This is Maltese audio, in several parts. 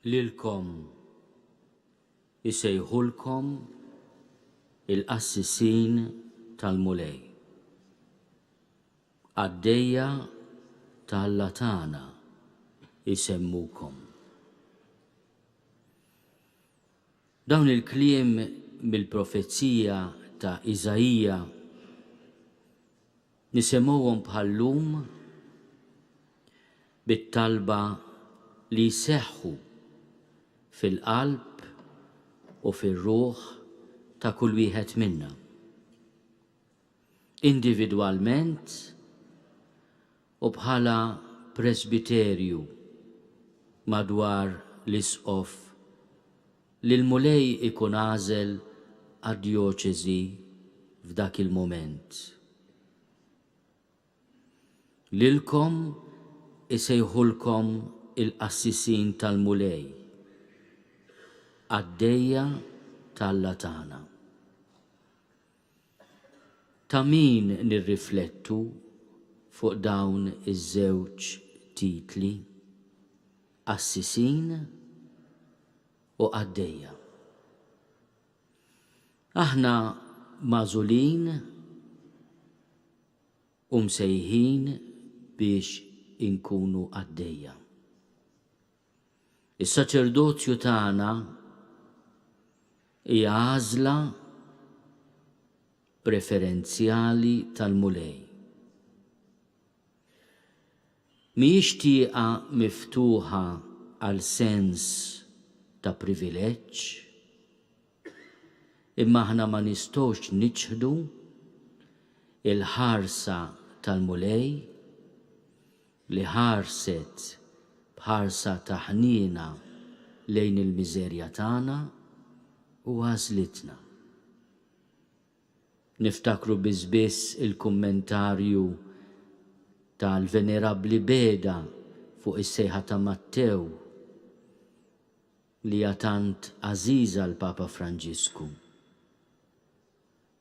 lilkom isejħulkom il-qassisin tal-mulej, għaddejja tal-latana isemmukom. Dawn il-kliem mill-profezija ta' Iżajija nisemmuhom bħallum bit-talba li jseħħu fil-qalb u fil-ruħ ta' kull wieħed minna, individwalment u bħala presbiterju madwar l-isqof li l-mulej ikun għażel għad-djoċeżi f'dak il-moment. Lilkom isejħulkom il-qassisin tal-mulej, għaddejja tal-latana. Ta' min nirriflettu fuq dawn iż-żewġ titli, qassisin u għaddejja. Aħna magħżulin u msejħin biex inkunu għaddejja. Is-saċerdozju tagħna hija għażla preferenzjali tal-mulej. Mhijiex tieqa miftuħa għal sens ta' privileġġ, imma aħna ma nistgħux niċħdu il-ħarsa tal-mulej li ħarset bħarsa ta' ħniena lejn il-miżerja tagħna u għażlitna. Niftakru biss il-kummentarju tal-Venerabbli Beda fuq is-sejħa ta' Mattew li hija tant għażiża l-Papa Franġisku.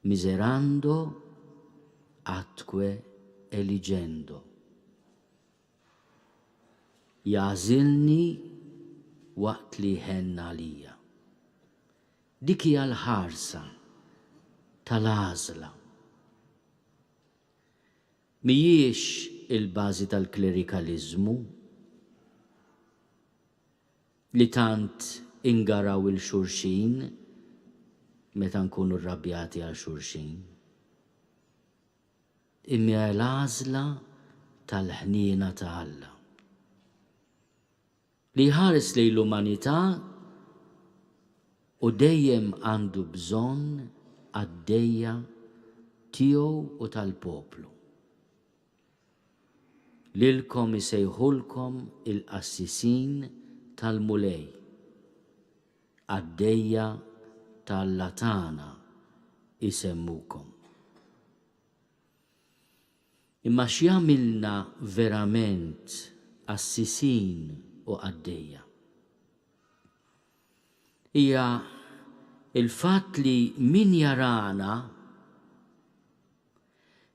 Miserando atque eligendo. Jażilni waqt li ħenna għalija. Dik hija l-ħarsa tal-għażla. Mhijiex il-bażi tal-klerikaliżmu li tant ingaraw il-xulxin meta nkunu rrabjati għal xulxin. Imma l-għażla tal-ħniena ta' Alla li ħares lejn l-umanità u dejjem għandu bżonn għaddejja tiegħu u tal-poplu. Lilkom isejħulkom il-qassisin tal-mulej, għaddejja tal-latana isemmukom. Imma x'jagħmilna verament qassisin u għaddejja? Hija il-fatt li min jarana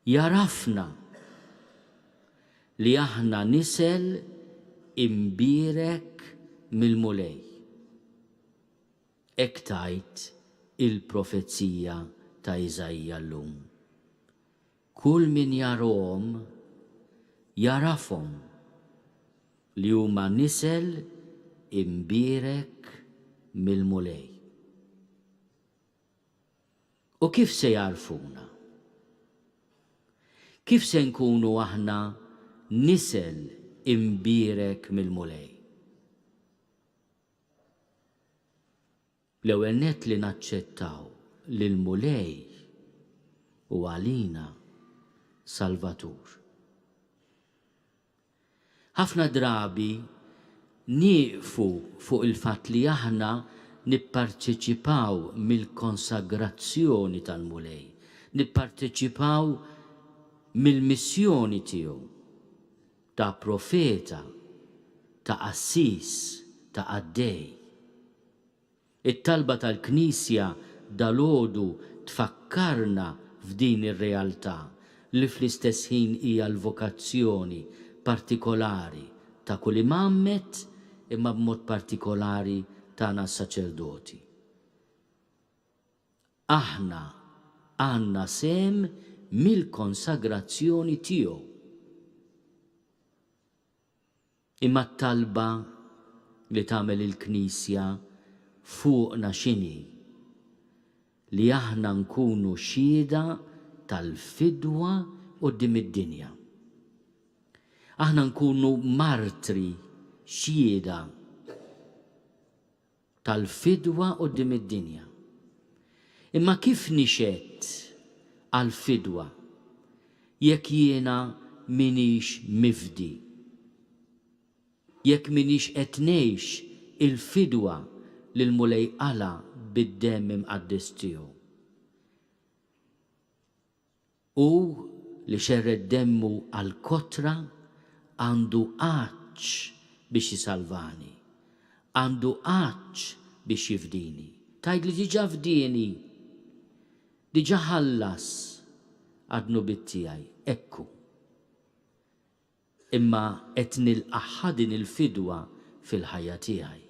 jarafna li aħna nisel imbirek mill-mulej. Hekk tajt il-profezija ta' Iżajija llum. Kull min jarahom jarafhom li huma nisel imbirek mill-mulej. U kif se jarfuna? Kif se nkunu aħna nisel imbirek mill-mulej? L-ewwel nett li naċċettaw li l-mulej u għalina Salvatur. Ħafna drabi nieqfu fuq il-fatt li aħna nipparteċipaw mill-konsagrazzjoni tal-mulej, nipparteċipaw mill-missjoni tiegħu ta' profeta, ta' qassis, ta' għaddej. It-talba tal-Knisja dalgħodu tfakkarna f'din ir-realtà li fl-istess ħin hija l-vokazzjoni partikolari ta' kull imammet imma b'mod partikolari tagħna s-saċerdoti. Aħna għandna sem mill-konsagrazzjoni tiegħu. Imma t-talba li tagħmel il-Knisja fuqna x'inhi li aħna nkunu xhieda tal-fidwa quddiem id-dinja. Aħna nkunu martri xhieda tal-fidwa quddiem id-dinja. Imma kif nixed għal-fidwa jekk jiena minix mifdi? Jekk minix qed ngħix il-fidwa lil Mulej Alla bid-demm imqaddis tiegħu. U li xerred demmu għal-kotra għandu għaġġ biex jisalvani, għandu għaġġ biex jifdini. Tgħid li diġà fdini, diġà ħallas għadnu bit-tiegħi, ekku. Imma qed nilqaħħa din il-fidwa fil-ħajja tiegħi.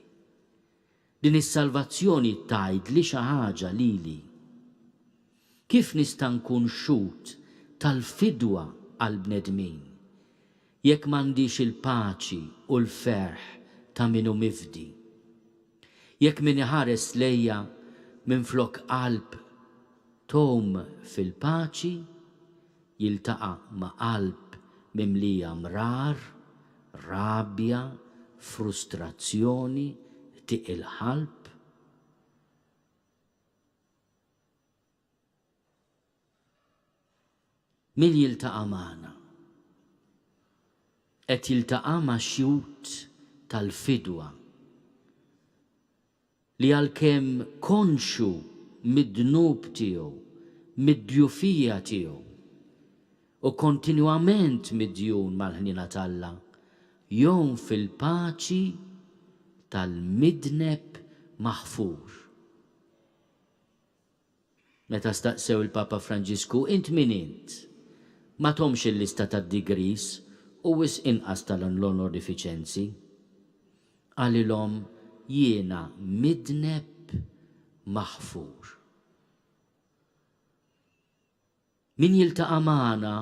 Din is-salvazzjoni tgħid li xi ħaġa lili. Kif nista' nkun xut tal-fidwa għal bnedmin jekk m'għandix il-paċi u l-ferħ ta' minnu mifdi? Jekk min iħares lejja minflok qalb tom fil-paċi jiltaqa' ma' qalb mimlija mrar, rabja, frustrazzjoni, tiqil ħalb. Min jiltaqa' magħna? Qed jiltaqa' ma' xjut tal-fidwa li għalkemm konxu mid-dnub tiegħu, mid-djufija tiegħu u kontinwament midjun mal-ħnina talla, jom fil-paċi tal-midneb maħfur. Meta staqsew il-Papa Franġisku, int min int? Ma tomx il-lista tad-degrees u wis inqas tal-onorifiċenzi. Għalilhom jiena midneb maħfur. Min jiltaqa' magħna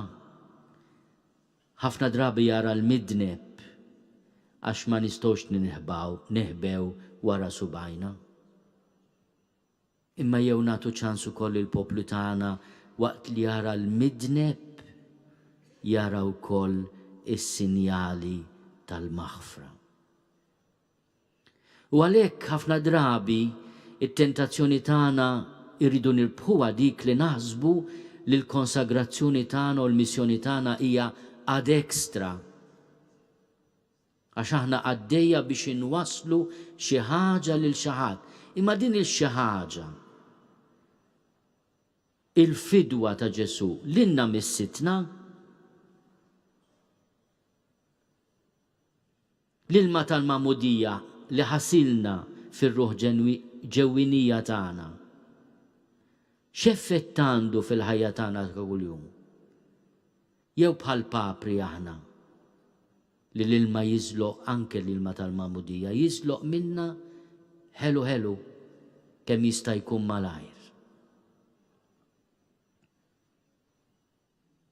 ħafna drabi jara l-midneb għax ma nistgħux neħbew wara subajna. Imma jew nagħtu ċans ukoll il-poplu tagħna waqt li jara l-midneb jara wkoll is-sinjali tal-maħfra. U għalhekk ħafna drabi it-tentazzjoni tagħna irridu nirbħuha dik li naħsbu li l-konsagrazzjoni tagħna u l-missjoni tagħna hija ad extra. Għax aħna għaddejja biex inwasslu xi ħaġa lil xi ħadd. Imma din il-xi ħaġa, il-fidwa ta' Ġesu lilna missitna, l-ilma tal-mamudija li ħasilna fir-ruħ ġewwinija tagħna. X'effett għandu fil-ħajja tagħna ta' kuljum? Jew bħal papri aħna li l-ilma jiżloq anke l-ilma tal-mamudija jiżloq minna ħelu kemm jista' jkun malajr.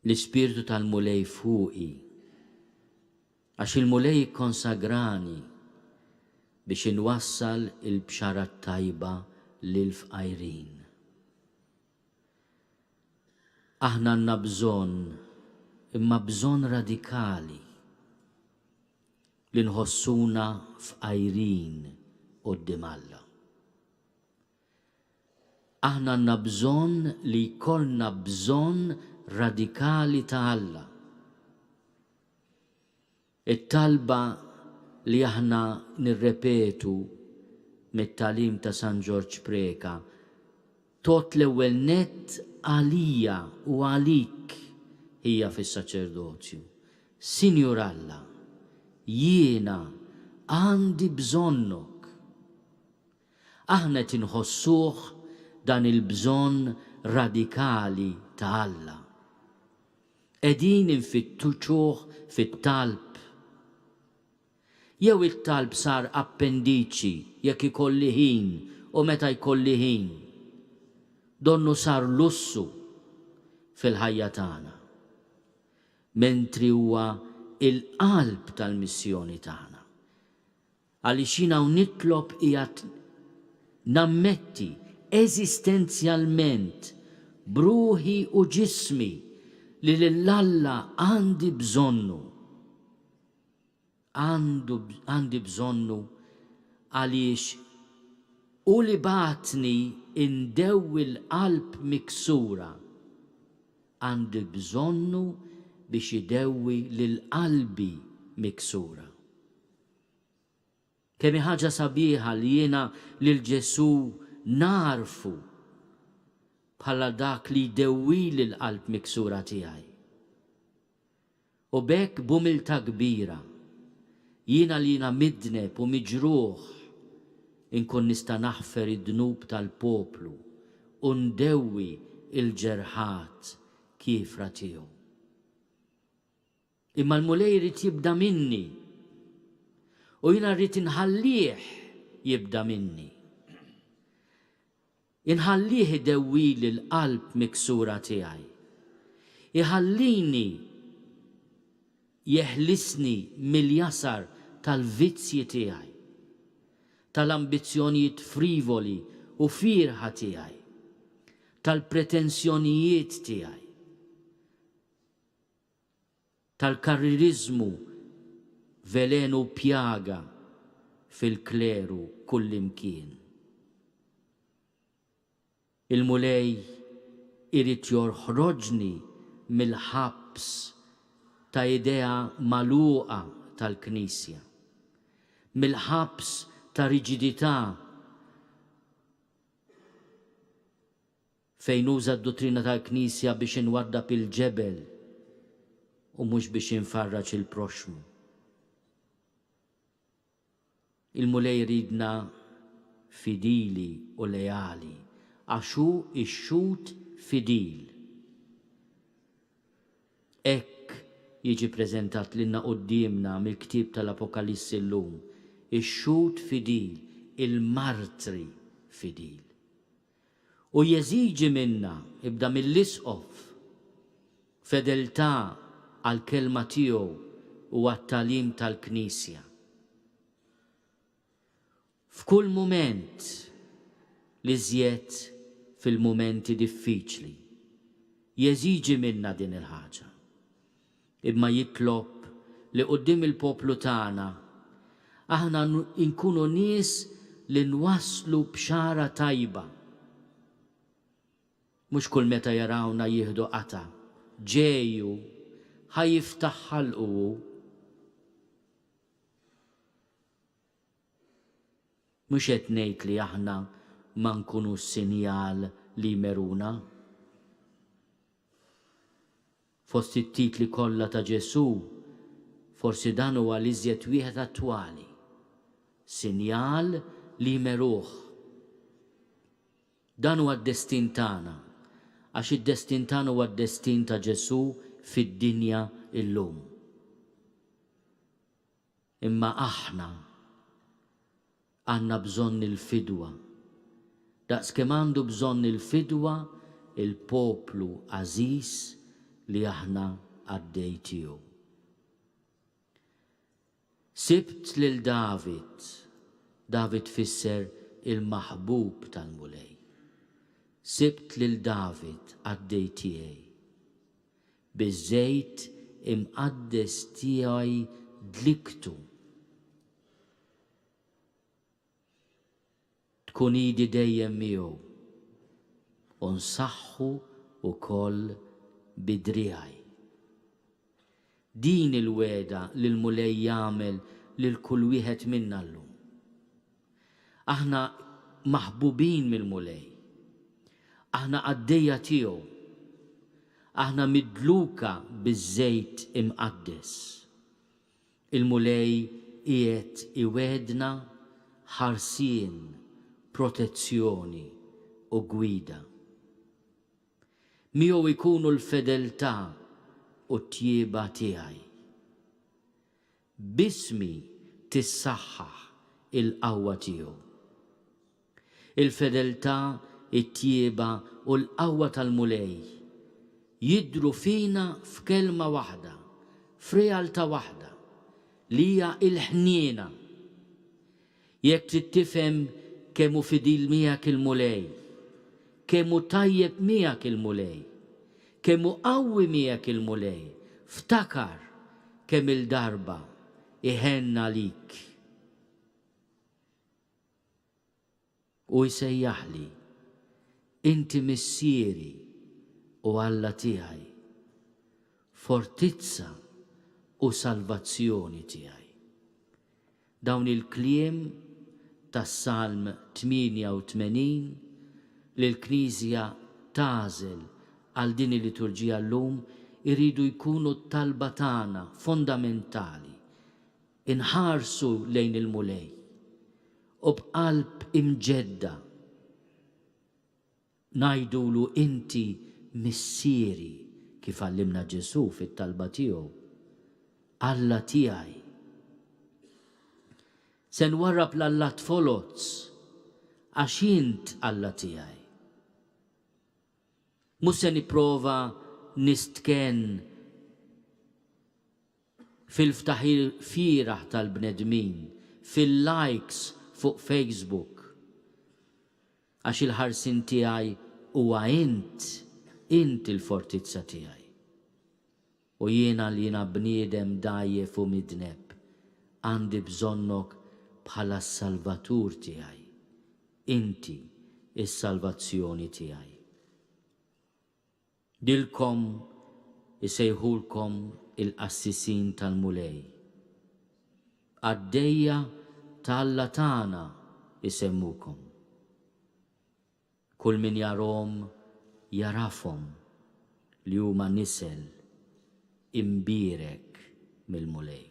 L-ispirtu tal-mulej fuqi għax il-mulej konsagrani biex inwassal il-bxara tajba lil-fqajrin. Aħna għandna bżonn, imma bżonn radikali li nħossuna fqajrin quddiem Alla. Aħna għandna bżonn li jkollna bżonn radikali ta' Alla. It-talba li aħna nirrepetu mit-talim ta' San Ġorġ Preka tot l-ewwel nett għalija u għalik hija fis-saċerdozju. Sinjur Alla, jiena għandi bżonnok. Aħna tinħossuh dan il-bżonn radikali ta' Alla. Qegħdin infittuċuh fit-talb. jew it-talb sar appendiċi jekk ikolli ħin u meta jkolli ħin. Donnu sar lussu fil-ħajja tagħna. Mentri huwa il-qalb tal-missjoni tagħna. Għaliex jiena nitlob qiegħed nammetti eżistenzjalment bruħi u ġismi li l-Alla għandi bżonnu. Għandi bżonnu għaliex u li batni indewwi l-qalb miksura. Għandi bżonnu biex idewwi lil-qalbi miksura. Kemm ħaġa sabiħa li jiena lil Ġesu narfu bħala dak li jdewwi lil-qalb miksura tiegħi. U bekk b'umiltà kbira jiena li jiena midneb u miġruħ inkun nista' naħfer id-dnub tal-poplu u ndewwi il-ġerħat kifra tiegħu. Imma l-mulej jrid jibda minni u jiena rrid inħallih jibda minni. Inħallih idewwi l-qalb miksura tiegħi. Iħallini jeħlisni mill-jasar tal-vizzji tiegħi, tal-ambizzjonijiet frivoli u firħa tiegħi, tal-pretenzjonijiet tiegħi, tal-karririzmu velenu pjaga fil-kleru kullimkien. Il-mulej irid jorħroġni mill-ħabs ta' idea magħluqa tal-Knisja, mill-ħabs ta' riġidità fejn uża d-dottrina tal-Knisja biex inwaddab il-ġebel u mhux biex infarraġ il-proxmu. Il-mulej ridna fidili u lejali għax hu ix-xut fidil. Hekk jiġi preżentat lilna qudiemna mill-ktieb tal-Apokalissi llum. Ix-xut fidil, il-martri fidil. U jeżiġi minna, ibda mill-isqof, fedeltà għall-kelma tiegħu u għat-tagħlim tal-Knisja. F'kull mument li żjed fil-mumenti diffiċli, jeżiġi minna din il-ħaġa. Imma jitlob li qudiem il-poplu tagħna aħna nkunu nies li nwasslu b'xara tajba. Mhux kull meta jarawna jieħdu qata, ġeju ħajjiftaħ ħalqu. Mhux qed ngħid li aħna ma nkunux sinjal li jmeruna. Fost it-titli kollha ta' Ġesu, forsi dan huwa l-iżjed wieħed attwali. Sinjal li jmeruh. Dan huwa d-destin tagħna, għax id-destin tagħna huwa d-destin ta' Ġesu fid-dinja illum. Imma aħna għandna bżonn il-fidwa. Daqskemm għandu bżonn il-fidwa il-poplu għażiż li aħna għaddej tiegħu. Sibt lil David. David fisser il-maħbub tal-mulej. Sibt lil David għaddej tiegħi. Biż-żejt imqaddes tiegħi dliktu. Tkun idi dejjem miegħu u nsaħħu wkoll bidriegħi. Din il-weda li l-mulej jagħmel lil kull wieħed minna llum. Aħna maħbubin mill-mulej. Aħna għaddejja tiegħu. Aħna midluka biż-żejt imqaddes. Il-mulej qiegħed iwedna ħarsien, protezzjoni u gwida. Miegħu jkunu l-fedeltà u t-tjieba tiegħi. Bismi tissaħħaħ il-qawwa tiegħu. Il-fedeltà, it-tjieba u l-qawwa tal-mulej jidru fina f'kelma waħda, f'realtà waħda li hija il-ħniena. Jekk trid tifhem kemm hu fidil miegħek il-mulej, kemm hu tajjeb miegħek il-mulej, kemm hu qawwi miegħek il-mulej, ftakar kemm il-darba iħenna lik u jsejjaħli inti missieri u Alla tiegħi, fortizza u salvazzjoni tiegħi. Dawn il-kliem tas-Salm 88 li l-Knisja tażel għal din il-liturġija llum iridu jkunu talba tagħna fondamentali. Inħarsu lejn il-mulej u b'qalb imġedda ngħidulu inti missieri kif għallimna Ġesu fit-talba tiegħu, Alla tiegħi. Se nwarrab l-Alla tfolozz għax int Alla tiegħi. Mhux se nipprova nistken fil-ftaħir fieraħ tal-bnedmin, fil-likes fuq Facebook, għax il-ħarsin tiegħi huwa int il-fortizza tiegħi. U jiena li jiena bniedem dajjef u midneb, għandi bżonnok bħala s-salvatur tiegħi, inti is-salvazzjoni tiegħi. Dilkom isejħulkom il-qassisin tal-mulej, għaddejja tal-Alla tagħna isemmukom. Kull min jarahom jarafhom li huma nisel imbierek mill-mulej.